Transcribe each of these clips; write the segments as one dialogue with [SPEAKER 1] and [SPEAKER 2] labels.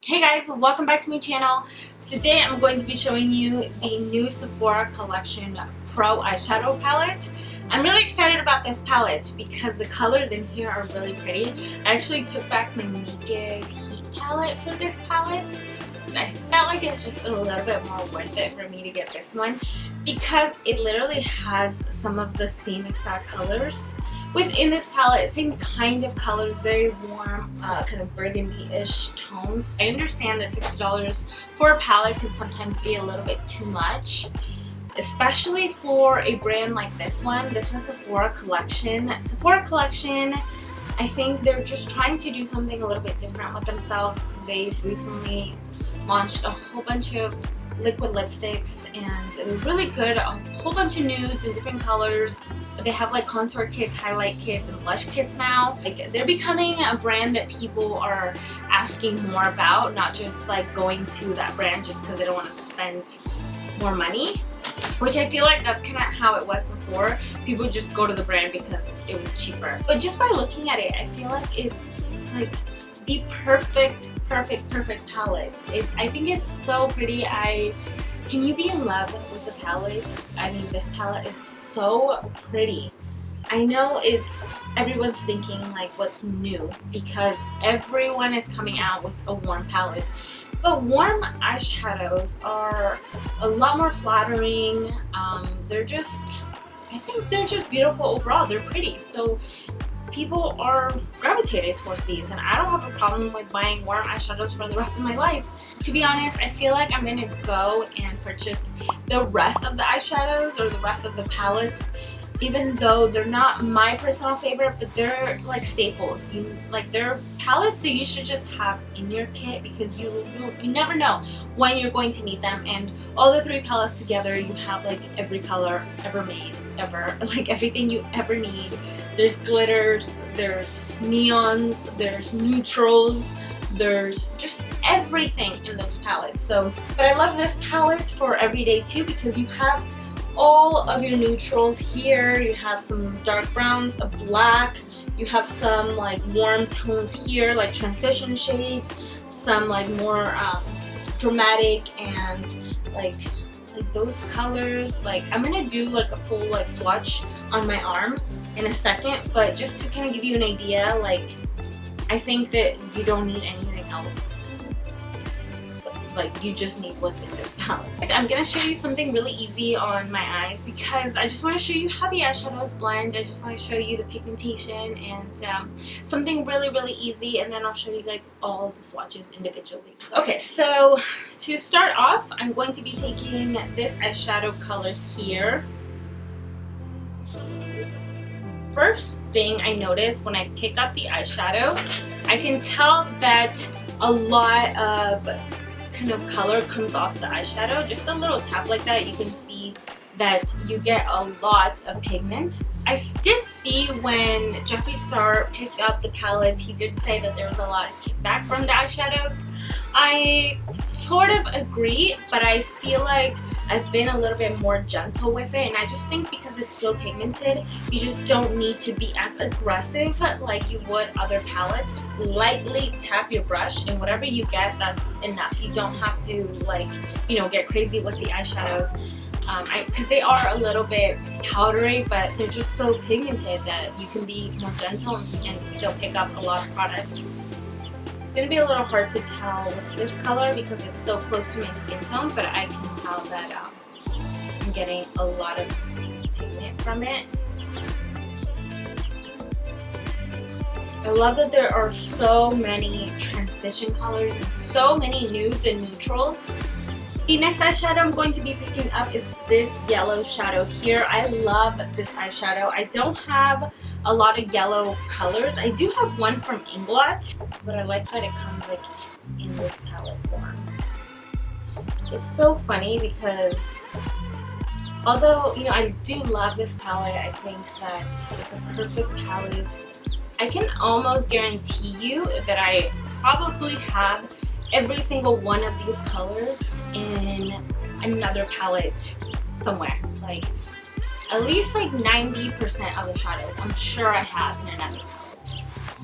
[SPEAKER 1] Hey guys, welcome back to my channel. Today I'm going to be showing you the new Sephora Collection Pro Eyeshadow Palette. I'm really excited about this palette because the colors in here are really pretty. I actually took back my Naked Heat palette for this palette. I felt like it's just a little bit more worth it for me to get this one because it literally has some of the same exact colors within this palette, same kind of colors, very warm, kind of burgundy-ish tones. I understand that $60 for a palette can sometimes be a little bit too much, especially for a brand like this one. This is Sephora Collection. Sephora Collection, I think they're just trying to do something a little bit different with themselves. They've recently launched a whole bunch of liquid lipsticks and they're really good, a whole bunch of nudes in different colors. They have like contour kits, highlight kits, and blush kits now. Like, they're becoming a brand that people are asking more about, not just like going to that brand just because they don't want to spend more money, which I feel like that's kind of how it was before. People just go to the brand because it was cheaper. But just by looking at it, I feel like it's like the perfect palette. I think it's so pretty. Can you be in love with a palette? I mean, this palette is so pretty. I know everyone's thinking like what's new because everyone is coming out with a warm palette. But warm eyeshadows are a lot more flattering. I think they're just beautiful overall. They're pretty. So people are gravitated towards these, and I don't have a problem with buying warm eyeshadows for the rest of my life. To be honest, I feel like I'm gonna go and purchase the rest of the eyeshadows or the rest of the palettes, even though they're not my personal favorite, but they're like staples. They're palettes that you should just have in your kit because you never know when you're going to need them. And all the three palettes together, you have like every color ever made, ever, like everything you ever need. There's glitters, there's neons, there's neutrals, there's just everything in those palettes. But I love this palette for everyday too because you have all of your neutrals here. You have some dark browns, a black, you have some like warm tones here, like transition shades, some like more dramatic and like those colors. Like, I'm gonna do like a full like swatch on my arm in a second, but just to kind of give you an idea, like I think that you don't need anything else. Like, you just need what's in this palette. I'm gonna show you something really easy on my eyes because I just want to show you how the eyeshadows blend. I just want to show you the pigmentation and something really easy, and then I'll show you guys all the swatches individually. Okay, so to start off, I'm going to be taking this eyeshadow color here. First thing I notice when I pick up the eyeshadow, I can tell that a lot of kind of color comes off the eyeshadow. Just a little tap like that, you can see that you get a lot of pigment. I did see when Jeffree Star picked up the palette, he did say that there was a lot of kickback from the eyeshadows. I sort of agree, but I feel like I've been a little bit more gentle with it, and I just think because it's so pigmented, you just don't need to be as aggressive like you would other palettes. Lightly tap your brush, and whatever you get, that's enough. You don't have to get crazy with the eyeshadows. Because they are a little bit powdery, but they're just so pigmented that you can be more gentle and still pick up a lot of product. It's going to be a little hard to tell with this color because it's so close to my skin tone, but I can tell that I'm getting a lot of pigment from it. I love that there are so many transition colors and so many nudes and neutrals. The next eyeshadow I'm going to be picking up is this yellow shadow here. I love this eyeshadow. I don't have a lot of yellow colors. I do have one from Inglot, but I like that it comes like in this palette form. It's so funny because although, I do love this palette, I think that it's a perfect palette. I can almost guarantee you that I probably have every single one of these colors in another palette somewhere. Like, at least like 90% of the shadows I'm sure I have in another palette.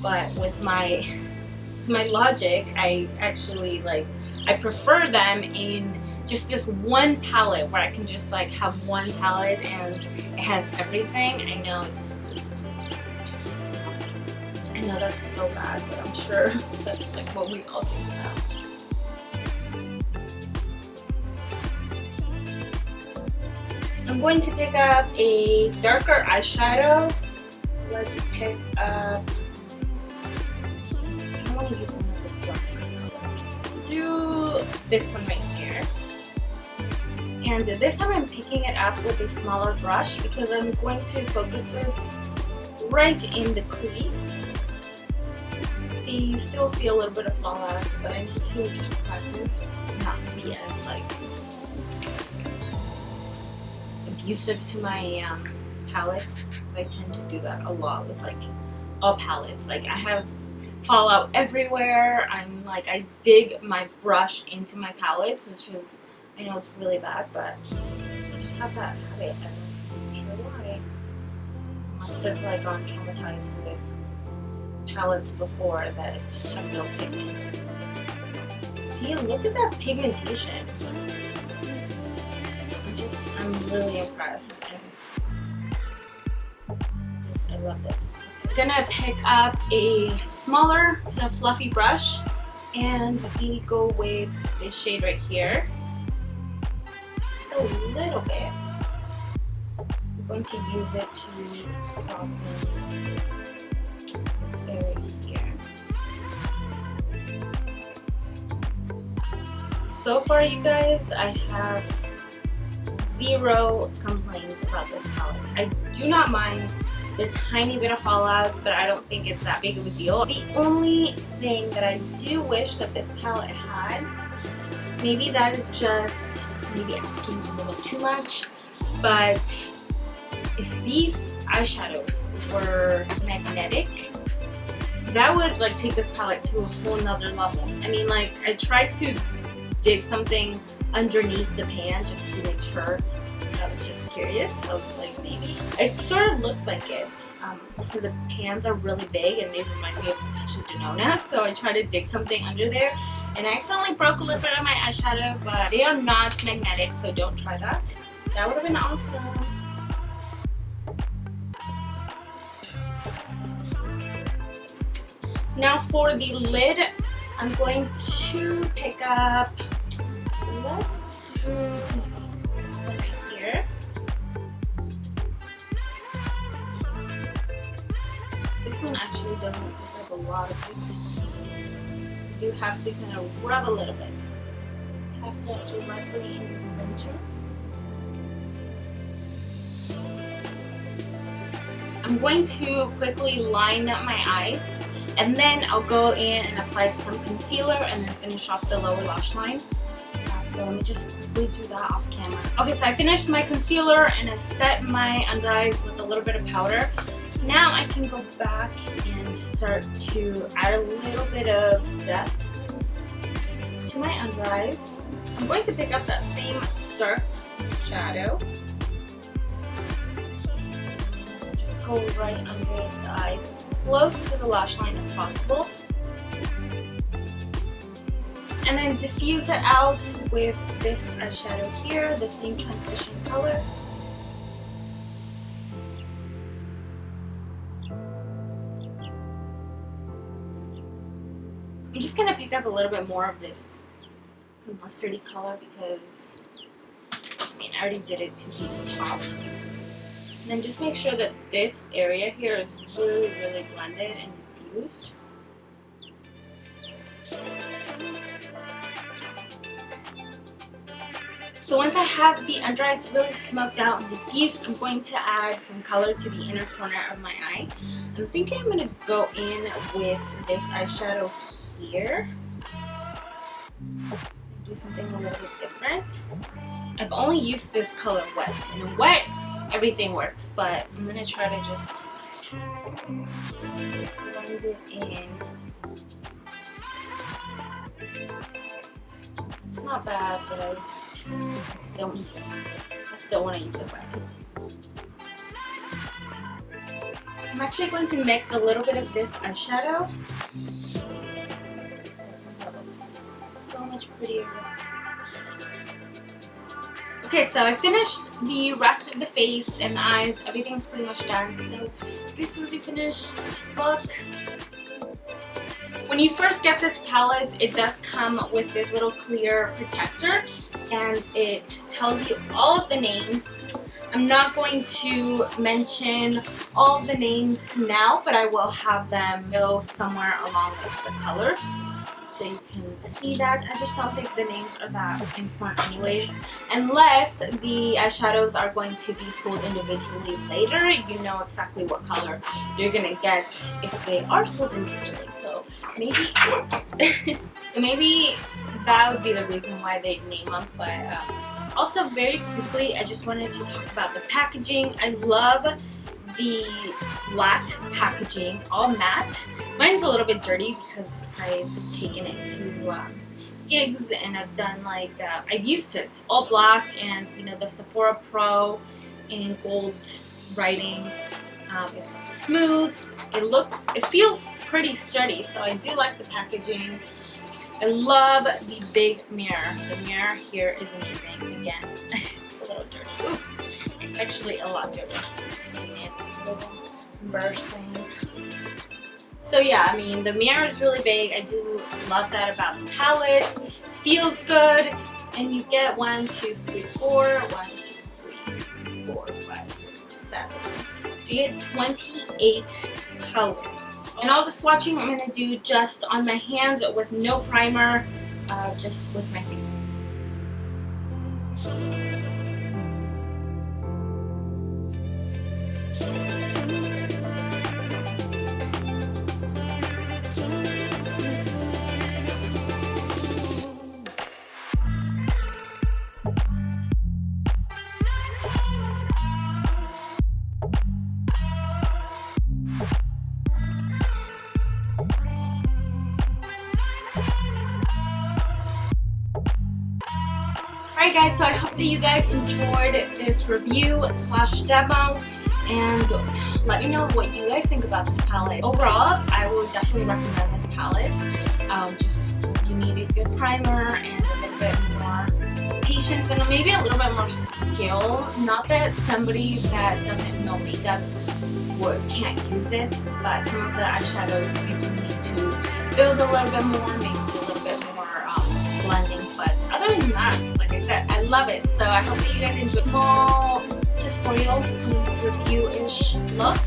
[SPEAKER 1] But with my my logic, I actually I prefer them in just this one palette where I can just like have one palette and it has everything. I know it's just, I know that's so bad, but I'm sure that's like what we all think now. I'm going to pick up a darker eyeshadow. Let's pick up, I want to use one of the darker colors. Let's do this one right here. And this time I'm picking it up with a smaller brush because I'm going to focus this right in the crease. See, you still see a little bit of fallout, but I need to just practice not to be as like abusive to my palettes, because I tend to do that a lot with like all palettes. Like I have fallout everywhere. I'm like, I dig my brush into my palettes, which is, I know it's really bad, but I just have that habit. I'm not sure why. I must have like gone traumatized with palettes before that have no pigment. See, look at that pigmentation. I'm really impressed, and I love this. I'm gonna pick up a smaller, kind of fluffy brush and maybe go with this shade right here. Just a little bit. I'm going to use it to soften this area here. So far, you guys, I have zero complaints about this palette. I do not mind the tiny bit of fallouts, but I don't think it's that big of a deal. The only thing that I do wish that this palette had, maybe that is just maybe asking a little too much, but if these eyeshadows were magnetic, that would like take this palette to a whole nother level. I mean, like, I tried to dig something underneath the pan just to make sure. I was just curious. I was like, maybe it sort of looks like it because the pans are really big and they remind me of Natasha Denona. So I tried to dig something under there and I accidentally broke a little bit of my eyeshadow, but they are not magnetic, so don't try that. That would have been awesome. Now for the lid, I'm going to pick up, let's do this one right here. This one actually doesn't pick up a lot of pigment. You do have to kind of rub a little bit. Pack that directly in the center. I'm going to quickly line up my eyes, and then I'll go in and apply some concealer and then finish off the lower lash line. So let me just quickly do that off camera. Okay, so I finished my concealer and I set my under eyes with a little bit of powder. Now I can go back and start to add a little bit of depth to my under eyes. I'm going to pick up that same dark shadow. Just go right under the eyes, as close to the lash line as possible. And then diffuse it out with this eyeshadow here, the same transition color. I'm just going to pick up a little bit more of this mustardy color because, I mean, I already did it to the top. And then just make sure that this area here is really, really blended and diffused. So once I have the under eyes really smoked out and diffused, I'm going to add some color to the inner corner of my eye. I'm thinking I'm going to go in with this eyeshadow here. Do something a little bit different. I've only used this color wet, and in wet everything works, but I'm going to try to just blend it in. It's not bad, but I still want to use it wet. I'm actually going to mix a little bit of this eyeshadow much prettier. Okay, so I finished the rest of the face and the eyes. Everything's pretty much done. So this is the finished look. When you first get this palette, it does come with this little clear protector, and it tells you all of the names. I'm not going to mention all of the names now, but I will have them go somewhere along with the colors, so you can see that. I just don't think the names are that important anyways, unless the eyeshadows are going to be sold individually later. You know exactly what color you're gonna get if they are sold individually. So maybe, oops, maybe that would be the reason why they name them. But also, very quickly, I just wanted to talk about the packaging. I love the black packaging, all matte. Mine's a little bit dirty because I've taken it to gigs, and I've done like I've used it all black, and you know, the Sephora Pro in gold writing. It's smooth. It feels pretty sturdy, so I do like the packaging. I love the big mirror. The mirror here is amazing. Again, it's a little dirty. Oof. It's actually a lot dirty. It's a little embarrassing. So yeah, I mean, the mirror is really big. I do love that about the palette. Feels good, and you get 1, 2, 3, 4. 1, 2, 3, 4, 5, 6, 7. So you get 28 colors. And all the swatching I'm going to do just on my hand with no primer, just with my finger. Alright guys, so I hope that you guys enjoyed this review / demo, and let me know what you guys think about this palette. Overall, I will definitely recommend this palette. Just, you need a good primer and a little bit more patience and maybe a little bit more skill. Not that somebody that doesn't know makeup can't use it, but some of the eyeshadows you do need to build a little bit more, maybe do a little bit more blending. But other than that, like I said, I love it. So I hope that you guys enjoy small tutorial review-ish look.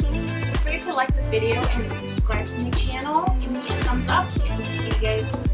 [SPEAKER 1] Don't forget to like this video and subscribe to my channel. Give me a thumbs up, and see you guys